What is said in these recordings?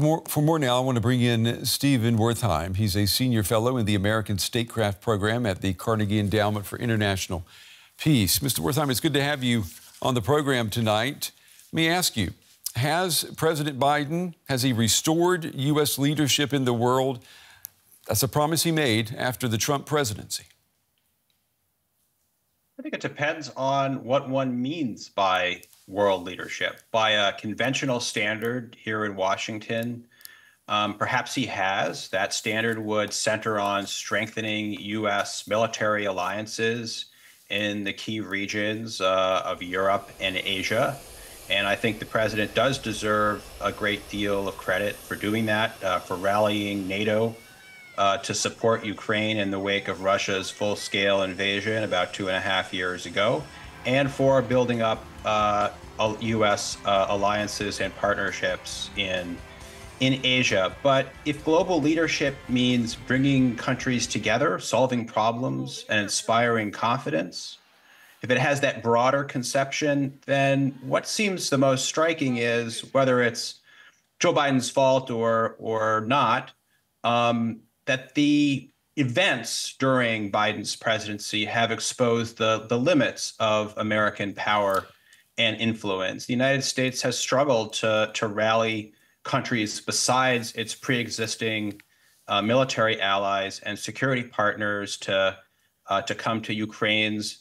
Well, for more now, I want to bring in Stephen Wertheim. He's a senior fellow in the American Statecraft Program at the Carnegie Endowment for International Peace. Mr. Wertheim, it's good to have you on the program tonight. Let me ask you, has President Biden, has he restored U.S. leadership in the world? That's a promise he made after the Trump presidency. I think it depends on what one means by world leadership. By a conventional standard here in Washington, perhaps he has. That standard would center on strengthening U.S. military alliances in the key regions of Europe and Asia. And I think the president does deserve a great deal of credit for doing that, for rallying NATO to support Ukraine in the wake of Russia's full-scale invasion about 2.5 years ago, and for building up U.S. alliances and partnerships in Asia. But if global leadership means bringing countries together, solving problems, and inspiring confidence, if it has that broader conception, then what seems the most striking is, whether it's Joe Biden's fault or not, that the events during Biden's presidency have exposed the limits of American power and influence. The United States has struggled to rally countries besides its pre-existing military allies and security partners to come to Ukraine's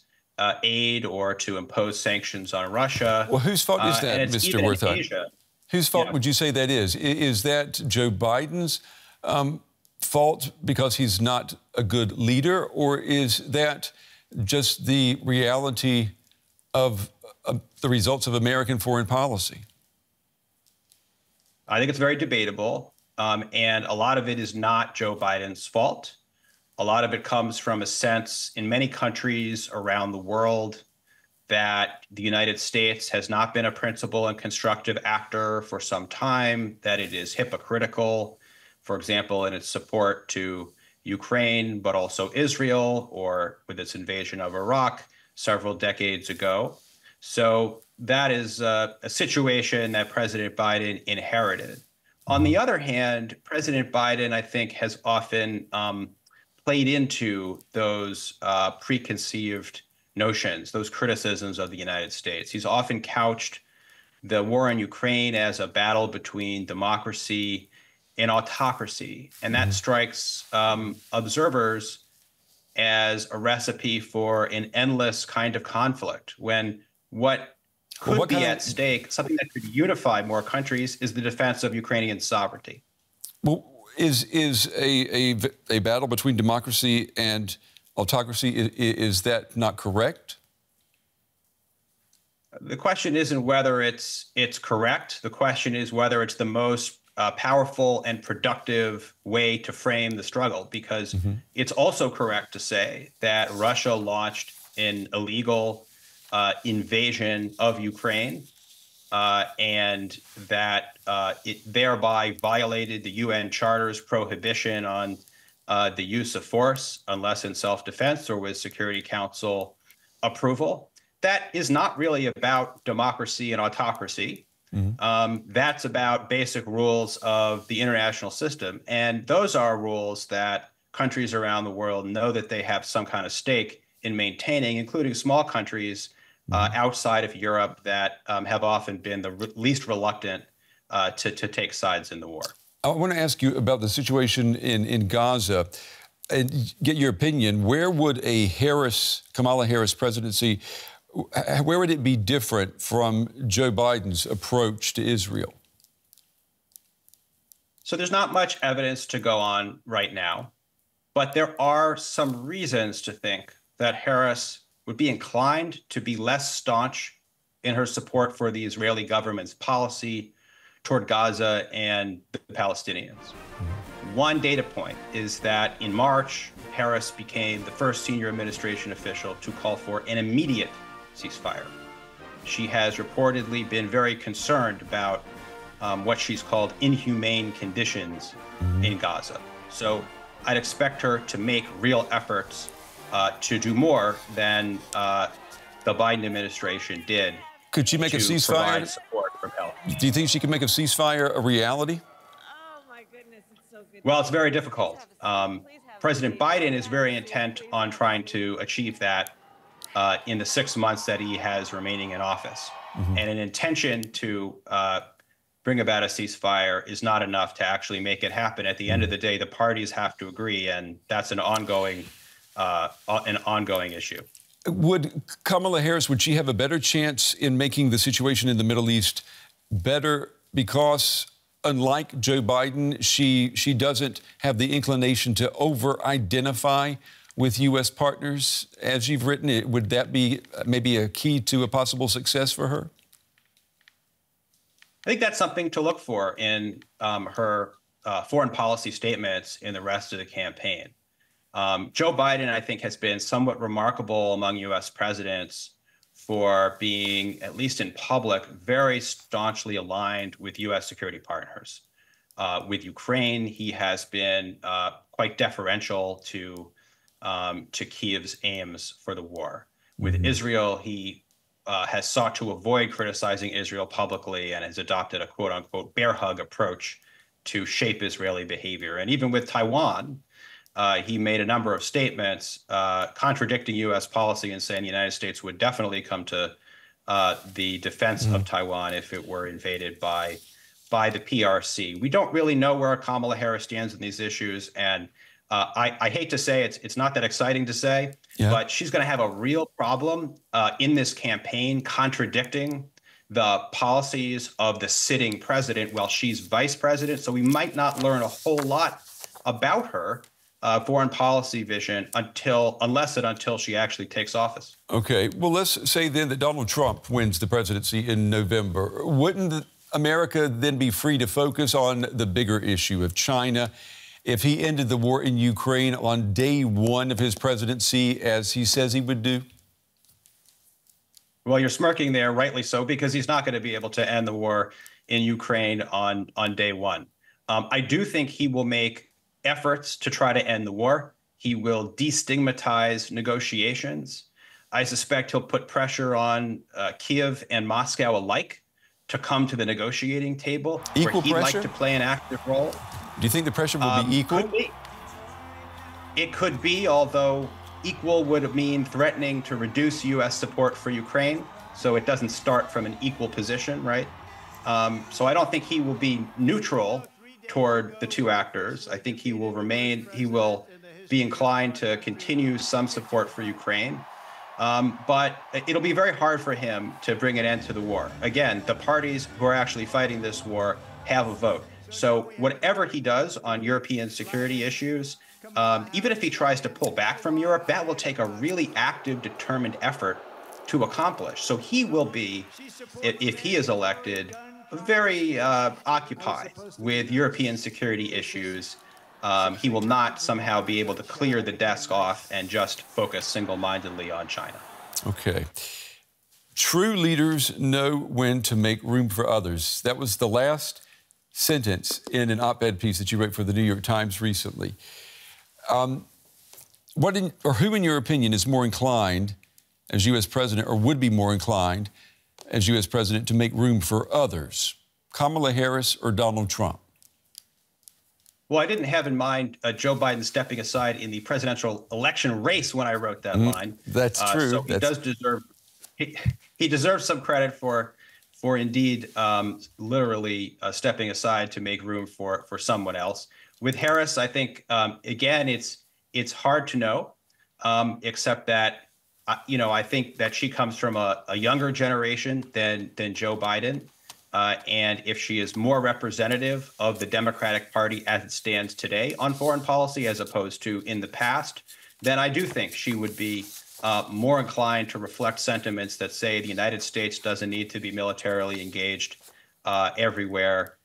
aid or to impose sanctions on Russia. Well, whose fault is that, Mr. Wertheim? Whose fault would you say that is? Is that Joe Biden's fault because he's not a good leader, or is that just the reality of the results of American foreign policy? I think it's very debatable, and a lot of it is not Joe Biden's fault. A lot of it comes from a sense in many countries around the world that the United States has not been a principal and constructive actor for some time, that it is hypocritical, for example, in its support to Ukraine, but also Israel, or with its invasion of Iraq several decades ago. So that is a situation that President Biden inherited. On the other hand, President Biden, I think, has often played into those preconceived notions, those criticisms of the United States. He's often couched the war in Ukraine as a battle between democracy and autocracy. And that strikes observers as a recipe for an endless kind of conflict, when what could be at stake, something that could unify more countries, is the defense of Ukrainian sovereignty. Well, is a battle between democracy and autocracy, is that not correct? The question isn't whether it's correct. The question is whether it's the most powerful and productive way to frame the struggle, because it's also correct to say that Russia launched an illegal invasion of Ukraine, and that it thereby violated the UN Charter's prohibition on the use of force unless in self-defense or with Security Council approval. That is not really about democracy and autocracy. That's about basic rules of the international system. And those are rules that countries around the world know that they have some kind of stake in maintaining, including small countries outside of Europe that have often been the least reluctant to take sides in the war. I want to ask you about the situation in Gaza and get your opinion. Where would a Kamala Harris presidency, where would it be different from Joe Biden's approach to Israel? So there's not much evidence to go on right now, but there are some reasons to think that Harris would be inclined to be less staunch in her support for the Israeli government's policy toward Gaza and the Palestinians. One data point is that in March, Harris became the first senior administration official to call for an immediate ceasefire. She has reportedly been very concerned about what she's called inhumane conditions in Gaza. So I'd expect her to make real efforts to do more than the Biden administration did. Could she make a ceasefire? Support for Palestine. Do you think she could make a ceasefire a reality? Well, it's very difficult. President Biden is very intent on trying to achieve that in the 6 months that he has remaining in office. And an intention to bring about a ceasefire is not enough to actually make it happen. At the end of the day, the parties have to agree, and that's an ongoing issue. Would Kamala Harris, would she have a better chance in making the situation in the Middle East better because, unlike Joe Biden, she doesn't have the inclination to over-identify with U.S. partners, as you've written it? Would that be maybe a key to a possible success for her? I think that's something to look for in her foreign policy statements in the rest of the campaign. Joe Biden, I think, has been somewhat remarkable among U.S. presidents for being, at least in public, very staunchly aligned with U.S. security partners. With Ukraine, he has been quite deferential to Kiev's aims for the war. With Israel, he has sought to avoid criticizing Israel publicly and has adopted a quote-unquote bear hug approach to shape Israeli behavior. And even with Taiwan, he made a number of statements contradicting U.S. policy and saying the United States would definitely come to the defense of Taiwan if it were invaded by the PRC. We don't really know where Kamala Harris stands in these issues, and I hate to say it's not that exciting to say, but she's going to have a real problem in this campaign contradicting the policies of the sitting president while she's vice president. So we might not learn a whole lot about her foreign policy vision until she actually takes office. Okay. Well, let's say then that Donald Trump wins the presidency in November. Wouldn't America then be free to focus on the bigger issue of China if he ended the war in Ukraine on day one of his presidency, as he says he would do? Well, you're smirking there, rightly so, because he's not going to be able to end the war in Ukraine on day one. I do think he will make efforts to try to end the war. He will destigmatize negotiations. I suspect he'll put pressure on Kiev and Moscow alike to come to the negotiating table. Equal where he'd pressure? like to play an active role. Do you think the pressure will be equal? Could be. It could be, although equal would mean threatening to reduce U.S. support for Ukraine, so it doesn't start from an equal position, right? So I don't think he will be neutral toward the two actors. I think he will be inclined to continue some support for Ukraine. But it'll be very hard for him to bring an end to the war. Again, the parties who are actually fighting this war have a vote. So whatever he does on European security issues, even if he tries to pull back from Europe, that will take a really active, determined effort to accomplish. So he will be, if he is elected, very occupied with European security issues. He will not somehow be able to clear the desk off and just focus single-mindedly on China. Okay. True leaders know when to make room for others. That was the last sentence in an op-ed piece that you wrote for the New York Times recently. Who, in your opinion, is more inclined as U.S. president, or would be more inclined as U.S. president, to make room for others? Kamala Harris or Donald Trump? Well, I didn't have in mind Joe Biden stepping aside in the presidential election race when I wrote that line. That's true. So he does deserve he deserves some credit for indeed literally stepping aside to make room for someone else. With Harris, I think again it's hard to know, except that I think that she comes from a younger generation than Joe Biden. And if she is more representative of the Democratic Party as it stands today on foreign policy, as opposed to in the past, then I do think she would be more inclined to reflect sentiments that say the United States doesn't need to be militarily engaged everywhere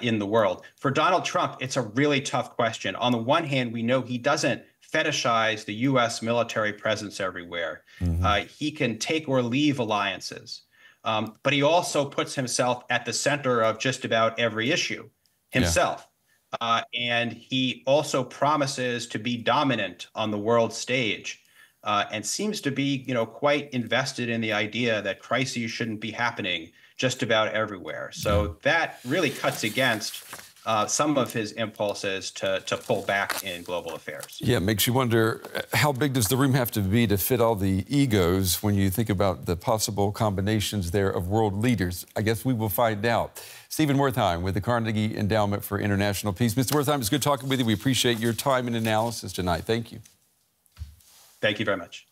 in the world. For Donald Trump, it's a really tough question. On the one hand, we know he doesn't fetishize the U.S. military presence everywhere. He can take or leave alliances. But he also puts himself at the center of just about every issue himself. And he also promises to be dominant on the world stage and seems to be, quite invested in the idea that crises shouldn't be happening just about everywhere. So that really cuts against some of his impulses to pull back in global affairs. Yeah, it makes you wonder, how big does the room have to be to fit all the egos when you think about the possible combinations there of world leaders? I guess we will find out. Stephen Wertheim with the Carnegie Endowment for International Peace. Mr. Wertheim, it's good talking with you. We appreciate your time and analysis tonight. Thank you. Thank you very much.